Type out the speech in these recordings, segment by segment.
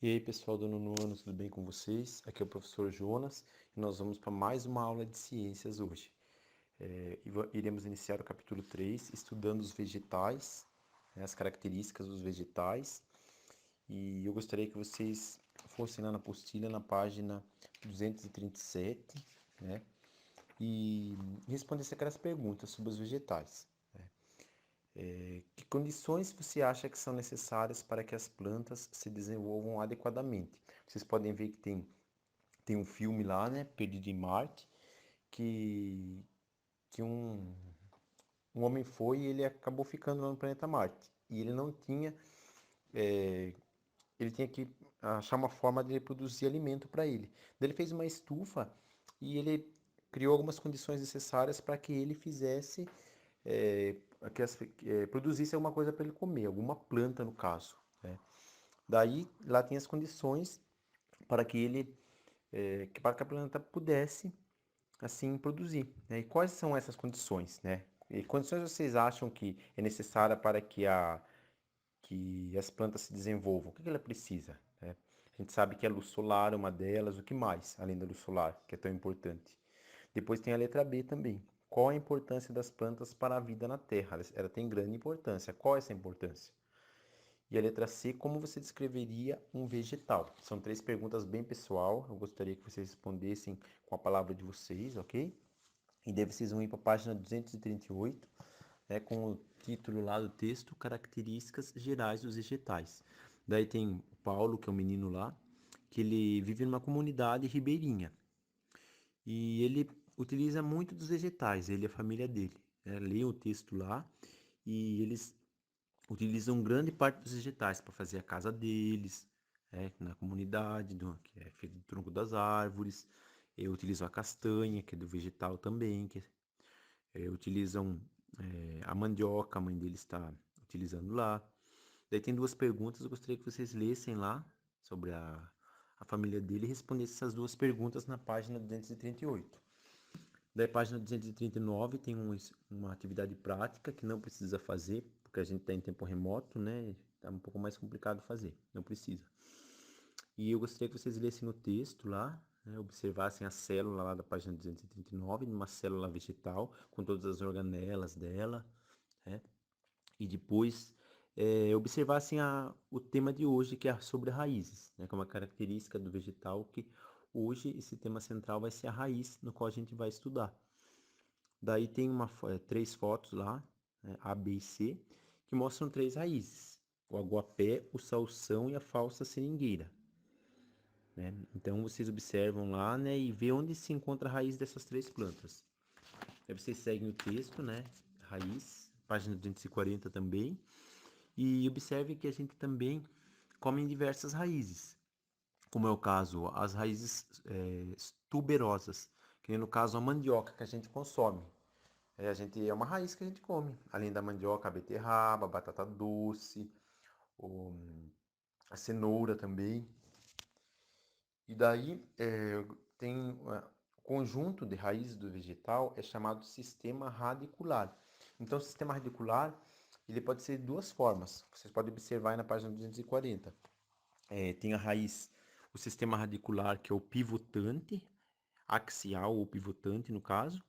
E aí pessoal do nono ano, tudo bem com vocês? Aqui é o professor Jonas e nós vamos para mais uma aula de ciências hoje. Iremos iniciar o capítulo 3, estudando os vegetais, né, as características dos vegetais. E eu gostaria que vocês fossem lá na apostila, na página 237, né, e respondessem aquelas perguntas sobre os vegetais. Que condições você acha que são necessárias para que as plantas se desenvolvam adequadamente? Vocês podem ver que tem um filme lá, né, Perdido em Marte, que um homem foi e ele acabou ficando lá no planeta Marte. E ele não tinha, ele tinha que achar uma forma de produzir alimento para ele. Daí ele fez uma estufa e ele criou algumas condições necessárias para que ele fizesse, produzisse alguma coisa para ele comer, alguma planta no caso, né? Daí lá tem as condições para que para que a planta pudesse assim produzir, né? E quais são essas condições, né? E condições vocês acham que é necessária para que as plantas se desenvolvam? O que ela precisa, né? A gente sabe que a luz solar é uma delas. O que mais, além da luz solar, que é tão importante? Depois tem a letra B também. Qual a importância das plantas para a vida na Terra? Ela tem grande importância. Qual é essa importância? E a letra C, como você descreveria um vegetal? São três perguntas bem pessoal. Eu gostaria que vocês respondessem com a palavra de vocês, ok? E daí vocês vão ir para a página 238, né, com o título lá do texto, Características Gerais dos Vegetais. Daí tem o Paulo, que é um menino lá, que ele vive numa comunidade ribeirinha. E ele utiliza muito dos vegetais, ele e a família dele, né? Lê o texto lá e eles utilizam grande parte dos vegetais para fazer a casa deles, na comunidade, que é feito do tronco das árvores. Utilizam a castanha, que é do vegetal também, utilizam a mandioca, a mãe deles está utilizando lá. Daí tem duas perguntas, eu gostaria que vocês lessem lá sobre a família dele e respondessem essas duas perguntas na página 238. Daí, página 239 tem uma atividade prática que não precisa fazer, porque a gente está em tempo remoto, né? Tá um pouco mais complicado fazer, não precisa. E eu gostaria que vocês lessem o texto lá, né? Observassem a célula lá da página 239, numa célula vegetal, com todas as organelas dela, né? E depois observassem o tema de hoje, que é sobre raízes, né? Que é uma característica do vegetal que hoje esse tema central vai ser a raiz, no qual a gente vai estudar. Daí tem três fotos lá, né, A, B e C, que mostram três raízes: o aguapé, o salsão e a falsa seringueira, né? Então vocês observam lá, né, e vê onde se encontra a raiz dessas três plantas. Aí vocês seguem o texto, né, raiz, página 240 também, e observe que a gente também come diversas raízes, como é o caso as raízes tuberosas, que nem no caso a mandioca que a gente consome. É uma raiz que a gente come, além da mandioca, a beterraba, a batata doce, a cenoura também. E daí tem o conjunto de raízes do vegetal é chamado sistema radicular. Então, o sistema radicular ele pode ser de duas formas. Vocês podem observar aí na página 240. Tem a raiz, o sistema radicular que é o pivotante, axial ou pivotante no caso,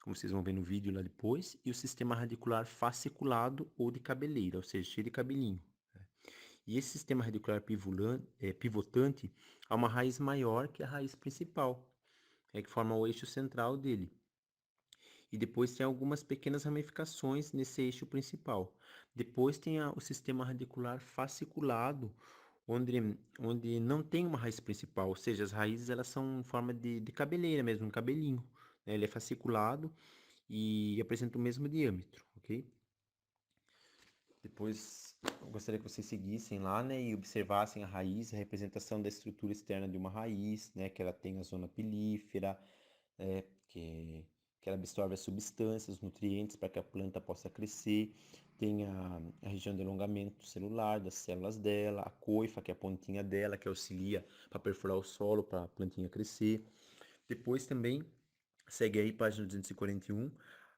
como vocês vão ver no vídeo lá depois, e o sistema radicular fasciculado ou de cabeleira, ou seja, cheio de cabelinho. E esse sistema radicular pivotante é uma raiz maior que a raiz principal, que forma o eixo central dele. E depois tem algumas pequenas ramificações nesse eixo principal. Depois tem o sistema radicular fasciculado, onde não tem uma raiz principal, ou seja, as raízes elas são em forma de cabeleira mesmo, um cabelinho, né? Ele é fasciculado e apresenta o mesmo diâmetro, ok? Depois, eu gostaria que vocês seguissem lá, né, e observassem a raiz, a representação da estrutura externa de uma raiz, né, que ela tem a zona pilífera, né, que ela absorve as substâncias, os nutrientes para que a planta possa crescer. Tem a região de alongamento celular das células dela, a coifa, que é a pontinha dela, que auxilia para perfurar o solo, para a plantinha crescer. Depois também, segue aí, página 241,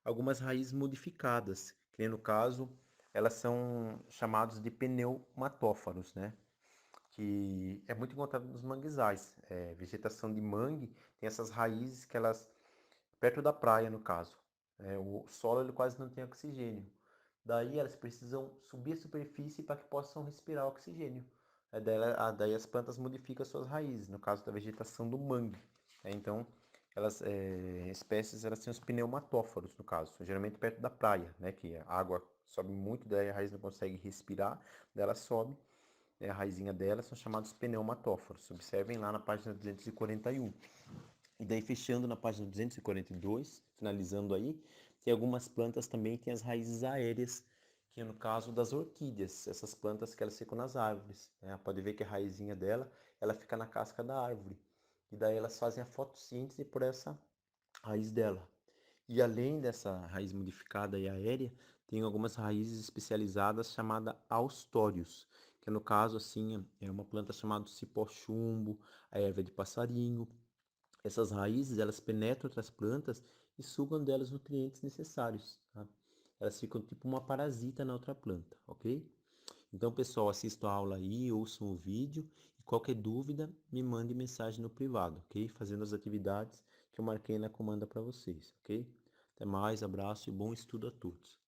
algumas raízes modificadas, que no caso elas são chamadas de pneumatófaros, né? Que é muito encontrado nos manguezais. Vegetação de mangue tem essas raízes que elas, perto da praia no caso, o solo ele quase não tem oxigênio. Daí elas precisam subir a superfície para que possam respirar oxigênio. Daí as plantas modificam suas raízes, no caso da vegetação do mangue. Então, espécies elas têm os pneumatóforos, no caso, geralmente perto da praia, né, que a água sobe muito, daí a raiz não consegue respirar, daí ela sobe, a raizinha dela são chamados pneumatóforos. Observem lá na página 241. E daí, fechando na página 242, finalizando aí, tem algumas plantas também que têm as raízes aéreas, que é no caso das orquídeas, essas plantas que elas ficam nas árvores, né? Pode ver que a raizinha dela, ela fica na casca da árvore. E daí elas fazem a fotossíntese por essa raiz dela. E além dessa raiz modificada e aérea, tem algumas raízes especializadas chamadas austórios, que no caso assim é uma planta chamada cipó-chumbo, a erva de passarinho. Essas raízes, elas penetram outras plantas e sugam delas os nutrientes necessários, tá? Elas ficam tipo uma parasita na outra planta, ok? Então, pessoal, assistam a aula aí, ouçam o vídeo e qualquer dúvida, me mande mensagem no privado, ok? Fazendo as atividades que eu marquei na comanda para vocês, ok? Até mais, abraço e bom estudo a todos.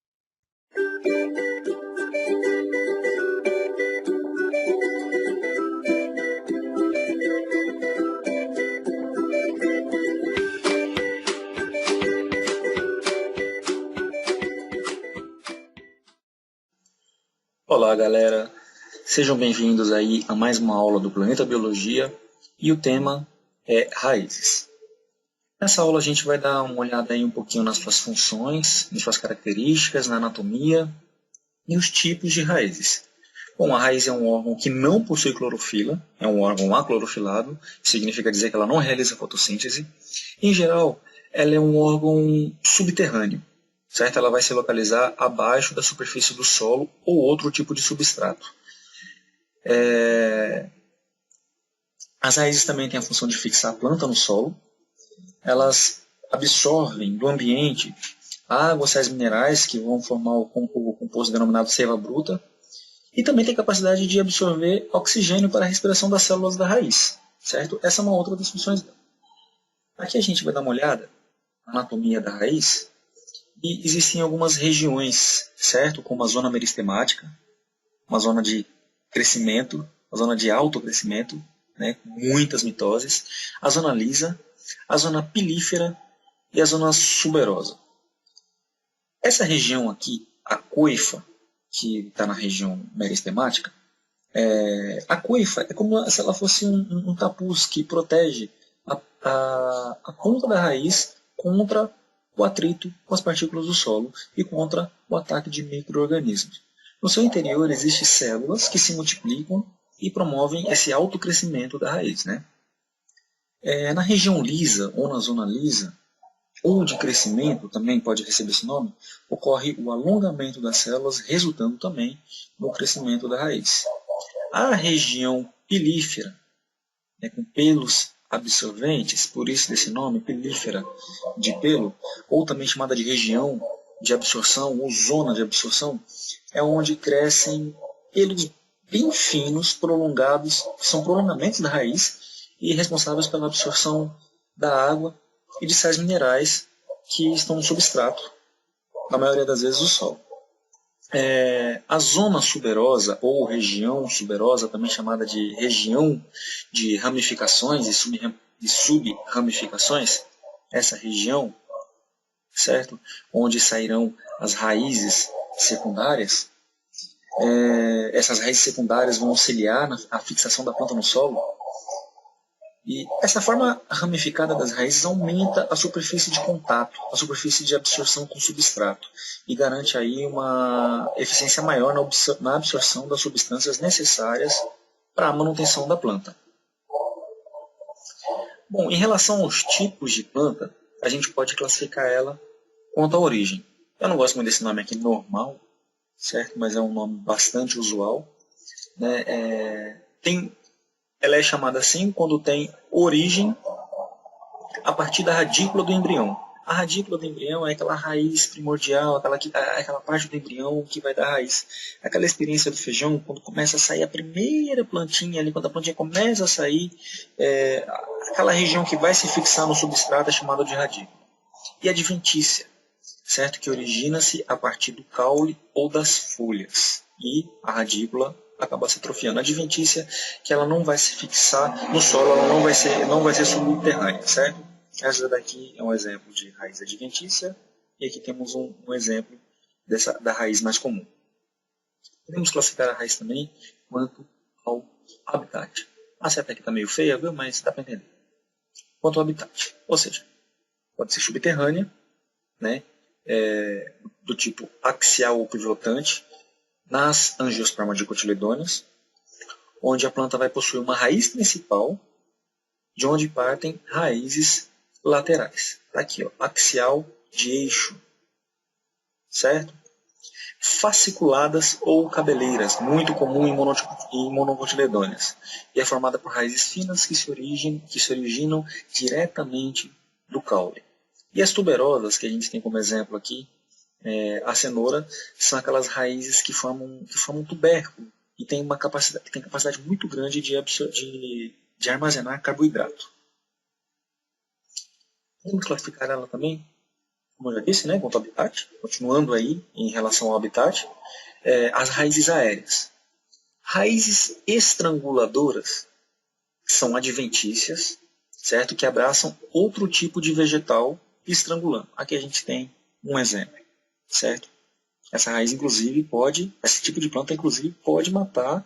Olá, galera. Sejam bem-vindos aí a mais uma aula do Planeta Biologia e o tema é raízes. Nessa aula a gente vai dar uma olhada aí um pouquinho nas suas funções, nas suas características, na anatomia e os tipos de raízes. Bom, a raiz é um órgão que não possui clorofila, é um órgão aclorofilado, significa dizer que ela não realiza fotossíntese. Em geral, ela é um órgão subterrâneo, certo? Ela vai se localizar abaixo da superfície do solo ou outro tipo de substrato. As raízes também têm a função de fixar a planta no solo. Elas absorvem do ambiente água, sais minerais que vão formar o composto denominado seiva bruta. E também tem capacidade de absorver oxigênio para a respiração das células da raiz, certo? Essa é uma outra das funções dela. Aqui a gente vai dar uma olhada na anatomia da raiz e existem algumas regiões, certo? Como a zona meristemática, uma zona de crescimento, uma zona de alto crescimento, né, com muitas mitoses, a zona lisa, a zona pilífera e a zona suberosa. Essa região aqui, a coifa, que está na região meristemática, a coifa é como se ela fosse um capuz que protege a ponta da raiz contra o atrito com as partículas do solo e contra o ataque de micro-organismos. No seu interior existem células que se multiplicam e promovem esse autocrescimento da raiz, né? Na região lisa ou na zona lisa, ou de crescimento, também pode receber esse nome, ocorre o alongamento das células, resultando também no crescimento da raiz. A região pilífera, com pelos absorventes, por isso desse nome, pilífera de pelo, ou também chamada de região de absorção ou zona de absorção, é onde crescem pelos bem finos, prolongados, que são prolongamentos da raiz e responsáveis pela absorção da água e de sais minerais que estão no substrato, na maioria das vezes o solo. A zona suberosa ou região suberosa, também chamada de região de ramificações e subramificações, essa região, certo? Onde sairão as raízes secundárias, essas raízes secundárias vão auxiliar na fixação da planta no solo. E essa forma ramificada das raízes aumenta a superfície de contato, a superfície de absorção com o substrato e garante aí uma eficiência maior na absorção das substâncias necessárias para a manutenção da planta. Bom, em relação aos tipos de planta, a gente pode classificar ela quanto à origem. Eu não gosto muito desse nome aqui, normal, certo? Mas é um nome bastante usual, né? Ela é chamada assim quando tem origem a partir da radícula do embrião. A radícula do embrião é aquela raiz primordial, aquela parte do embrião que vai dar raiz. Aquela experiência do feijão, quando começa a sair a primeira plantinha ali, quando a plantinha começa a sair, aquela região que vai se fixar no substrato é chamada de radícula. E a adventícia, certo? Que origina-se a partir do caule ou das folhas. E a radícula acaba se atrofiando. A adventícia, que ela não vai se fixar no solo, ela não vai ser subterrânea, certo? Essa daqui é um exemplo de raiz adventícia, e aqui temos um exemplo da raiz mais comum. Podemos classificar a raiz também quanto ao habitat. A seta aqui está meio feia, viu? Mas dá para entender. Quanto ao habitat, ou seja, pode ser subterrânea, né? Do tipo axial ou pivotante, nas angiospermadicotiledôneas, onde a planta vai possuir uma raiz principal, de onde partem raízes laterais. Tá aqui, ó, axial de eixo, certo? Fasciculadas ou cabeleiras, muito comum em monocotiledôneas, e é formada por raízes finas que se originam diretamente do caule. E as tuberosas, que a gente tem como exemplo aqui, a cenoura, são aquelas raízes que formam um tubérculo e tem capacidade muito grande de armazenar carboidrato. Podemos classificar ela também, como eu já disse, né, quanto ao habitat, continuando aí em relação ao habitat, as raízes aéreas. Raízes estranguladoras são adventícias, certo? Que abraçam outro tipo de vegetal estrangulando. Aqui a gente tem um exemplo, certo? Essa raiz, inclusive, esse tipo de planta, inclusive, pode matar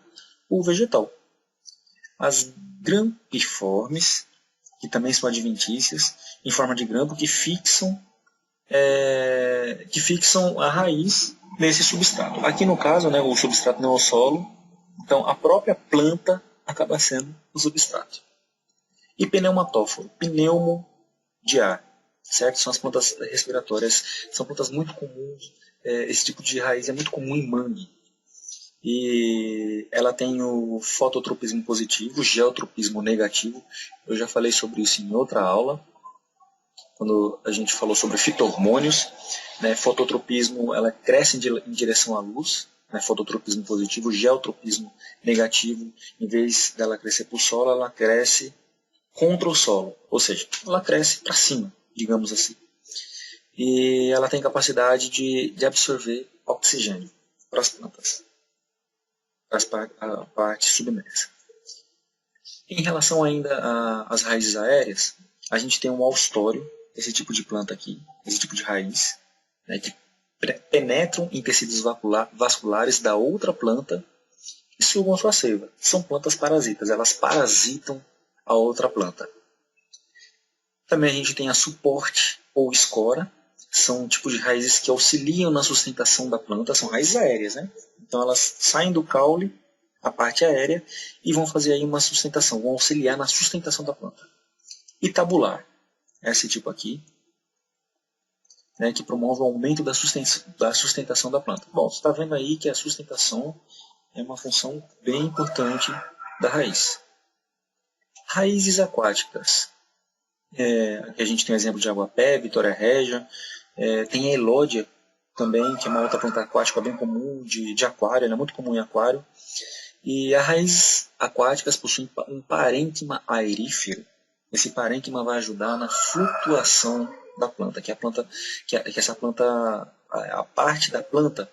o vegetal. As grampiformes, que também são adventícias, em forma de grampo, que fixam a raiz nesse substrato. Aqui no caso, né, o substrato não é o solo, então a própria planta acaba sendo o substrato. E pneumatóforo, pneumo de ar, certo? São as plantas respiratórias, são plantas muito comuns, esse tipo de raiz é muito comum em mangue. E ela tem o fototropismo positivo, o geotropismo negativo. Eu já falei sobre isso em outra aula, quando a gente falou sobre fito-hormônios, né? Fototropismo, ela cresce em direção à luz, né? Fototropismo positivo, geotropismo negativo, em vez dela crescer para o solo, ela cresce contra o solo, ou seja, ela cresce para cima, digamos assim. E ela tem capacidade de absorver oxigênio para as plantas, para a parte submersa. Em relação ainda às raízes aéreas, a gente tem um austório, esse tipo de planta aqui, esse tipo de raiz, né, que penetram em tecidos vasculares da outra planta e sugam a sua seiva. São plantas parasitas, elas parasitam a outra planta. Também a gente tem a suporte ou escora, são tipos de raízes que auxiliam na sustentação da planta, são raízes aéreas, né? Então elas saem do caule, a parte aérea, e vão fazer aí uma sustentação, vão auxiliar na sustentação da planta. E tabular, esse tipo aqui, né, que promove o aumento da sustentação da planta. Bom, você está vendo aí que a sustentação é uma função bem importante da raiz. Raízes aquáticas. Aqui a gente tem o exemplo de aguapé, Vitória Régia, tem a elódia também, que é uma outra planta aquática bem comum, de aquário, ela é muito comum em aquário. E as raízes aquáticas possuem um parênquima aerífero. Esse parênquima vai ajudar na flutuação da planta, que essa planta, a parte da planta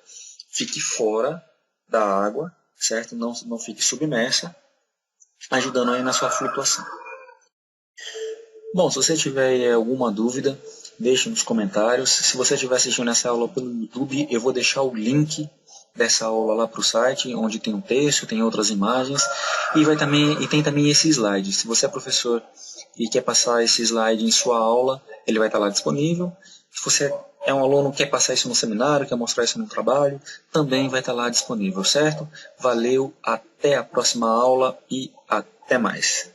fique fora da água, certo? Não fique submersa, ajudando aí na sua flutuação. Bom, se você tiver alguma dúvida, deixe nos comentários. Se você estiver assistindo essa aula pelo YouTube, eu vou deixar o link dessa aula lá para o site, onde tem um texto, tem outras imagens, e tem também esse slide. Se você é professor e quer passar esse slide em sua aula, ele vai estar lá disponível. Se você é um aluno que quer passar isso no seminário, quer mostrar isso no trabalho, também vai estar lá disponível, certo? Valeu, até a próxima aula e até mais.